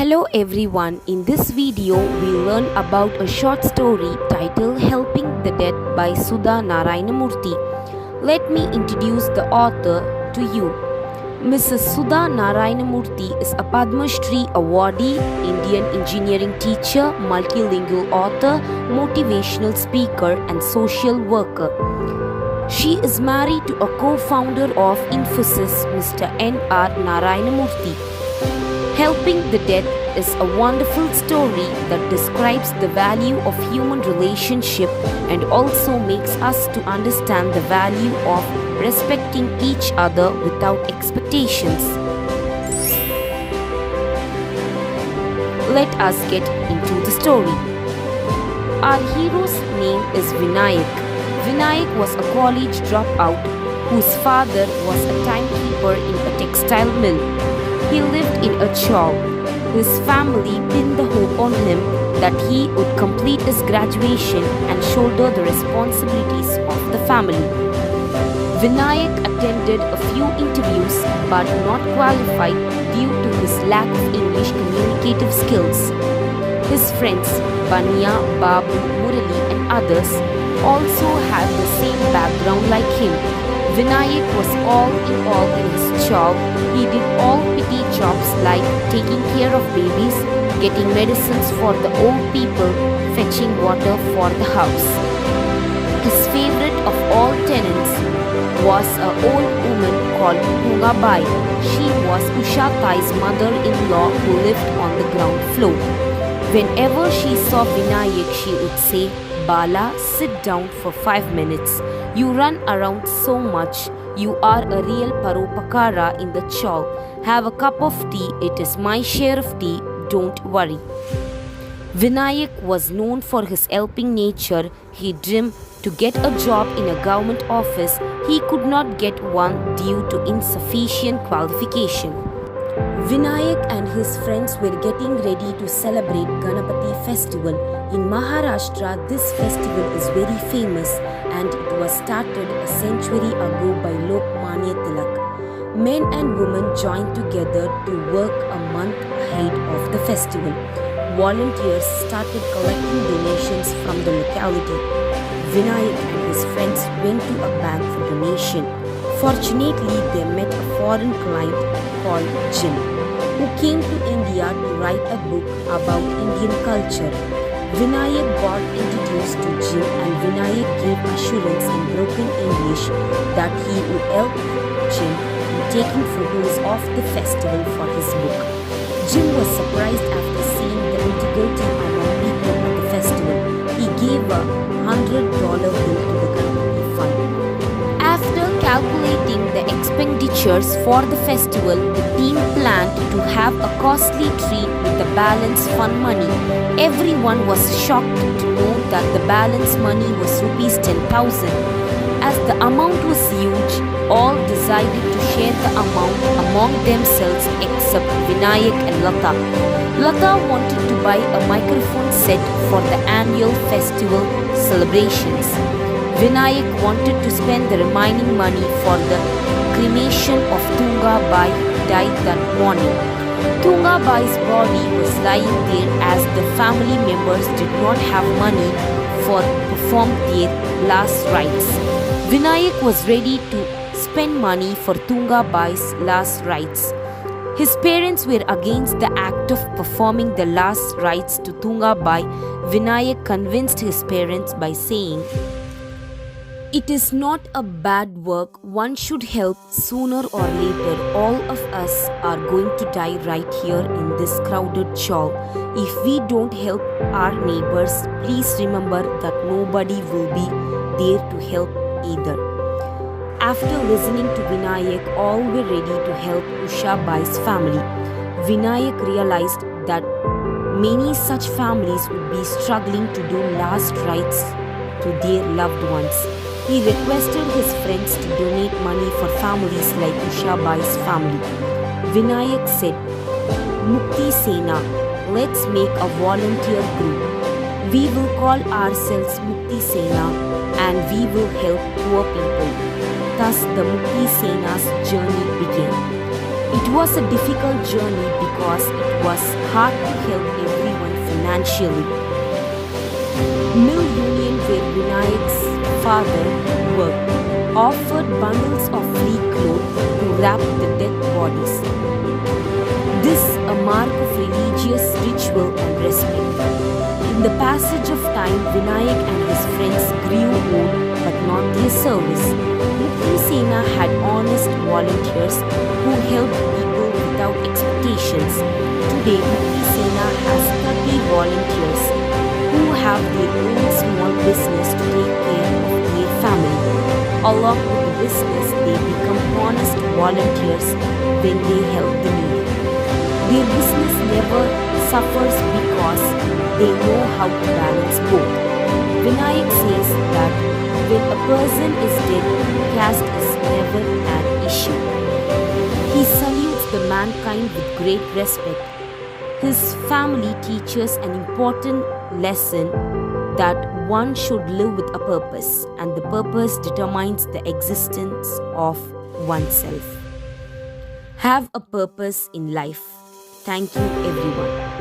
Hello everyone, in this video we learn about a short story titled Helping the Dead by Sudha Murthy. Let me introduce the author to you. Mrs. Sudha Murthy is a Padma Shri awardee, Indian engineering teacher, multilingual author, motivational speaker and social worker. She is married to a co-founder of Infosys, Mr. N.R. Murthy. Helping the Dead is a wonderful story that describes the value of human relationship and also makes us to understand the value of respecting each other without expectations. Let us get into the story. Our hero's name is Vinayak. Vinayak was a college dropout whose father was a timekeeper in a textile mill. He lived in a chawl. His family pinned the hope on him that he would complete his graduation and shoulder the responsibilities of the family. Vinayak attended a few interviews but not qualified due to his lack of English communicative skills. His friends, Bania, Babu, Murali and others also had the same background like him. Vinayak was all in his job. He did all petty jobs like taking care of babies, getting medicines for the old people, fetching water for the house. His favorite of all tenants was an old woman called Tungabai. She was Usha Thai's mother-in-law who lived on the ground floor. Whenever she saw Vinayak, she would say, "Bala, sit down for 5 minutes. You run around so much. You are a real paropakara in the chawl. Have a cup of tea. It is my share of tea. Don't worry." Vinayak was known for his helping nature. He dreamed to get a job in a government office. He could not get one due to insufficient qualification. Vinayak and his friends were getting ready to celebrate Ganapati festival. In Maharashtra, this festival is very famous and it was started a century ago by Lokmanya Tilak. Men and women joined together to work a month ahead of the festival. Volunteers started collecting donations from the locality. Vinayak and his friends went to a bank for donation. Fortunately, they met a foreign client called Jim, who came to India to write a book about Indian culture. Vinayak got introduced to Jim and Vinayak gave assurance in broken English that he would help Jim in taking photos of the festival for his book. Jim was surprised after seeing the integrity among people at the festival. He gave a $100 bill to the Ganapati fund. After calculating the expenditures for the festival, the team planned to have a costly treat with the balance fund money. Everyone was shocked to know that the balance money was rupees 10,000. As the amount was huge, all decided to share the amount among themselves except Vinayak and Lata. Lata wanted to buy a microphone set for the annual festival celebrations. Vinayak wanted to spend the remaining money for the cremation of Tungabai, who died that morning. Tungabai's body was lying there as the family members did not have money for perform their last rites. Vinayak was ready to spend money for Tungabai's last rites. His parents were against the act of performing the last rites to Tungabai. Vinayak convinced his parents by saying, "It is not a bad work. One should help. Sooner or later, all of us are going to die right here in this crowded chawl. If we don't help our neighbors, please remember that nobody will be there to help either." After listening to Vinayak, all were ready to help Usha Bai's family. Vinayak realized that many such families would be struggling to do last rites to their loved ones. He requested his friends to donate money for families like Usha Bai's family. Vinayak said, "Mukti Sena, let's make a volunteer group. We will call ourselves Mukti Sena and we will help poor people." Thus the Mukti Sena's journey began. It was a difficult journey because it was heart to help everyone financially. Mill Union, where Vinayak's father worked, offered bundles of flea cloth to wrap the dead bodies. This a mark of religious ritual and respect. In the passage of time, Vinayak and his friends grew old, but not their service. Mukti Sena had honest volunteers who helped people without expectations. Today, Mukti Sena has 30 volunteers who have their own small business to take care of their family. Along with the business, they become honest volunteers when they help the needy. Their business never suffers because they know how to balance both. Vinayak says that when a person is dead, caste is never an issue. He salutes the mankind with great respect. His family teaches an important lesson that one should live with a purpose, and the purpose determines the existence of oneself. Have a purpose in life. Thank you, everyone.